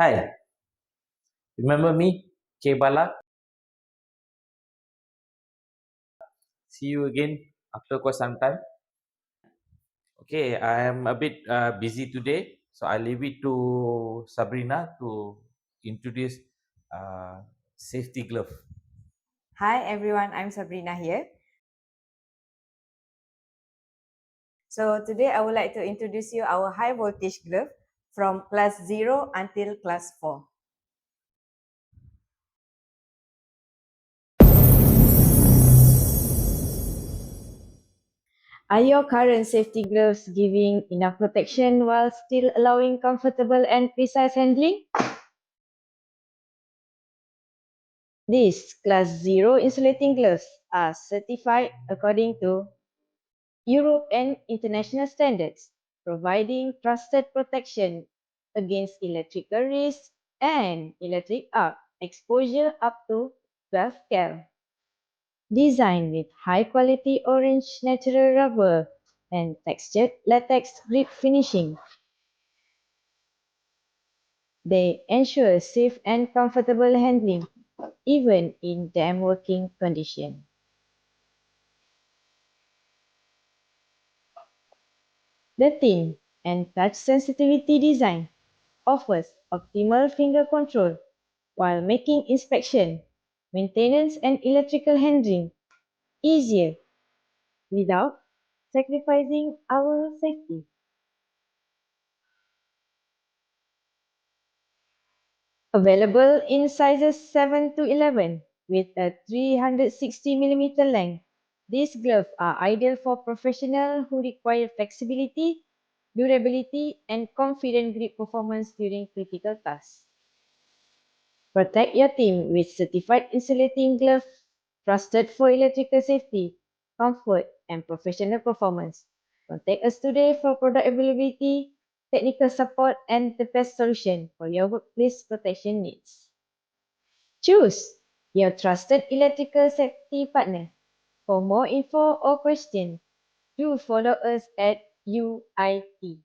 Hi, remember me, K Bala? See you again after quite some time. Okay, I am a bit busy today, so I leave it to Sabrina to introduce uh, safety glove. Hi everyone, I'm Sabrina here. So today I would like to introduce you our high voltage glove from class 0 until class 4. Are your current safety gloves giving enough protection while still allowing comfortable and precise handling? These class 0 insulating gloves are certified according to Europe and international standards, providing trusted protection against electrical risk and electric arc exposure up to 12 Cal. Designed with high-quality orange natural rubber and textured latex grip finishing, they ensure safe and comfortable handling even in damp working conditions. The thin and touch sensitivity design offers optimal finger control while making inspection, maintenance, and electrical handling easier without sacrificing our safety. Available in sizes 7 to 11 with a 360 mm length. These gloves are ideal for professionals who require flexibility, durability, and confident grip performance during critical tasks. Protect your team with certified insulating gloves trusted for electrical safety, comfort, and professional performance. Contact us today for product availability, technical support, and the best solution for your workplace protection needs. Choose your trusted electrical safety partner. For more info or questions, do follow us at UIT.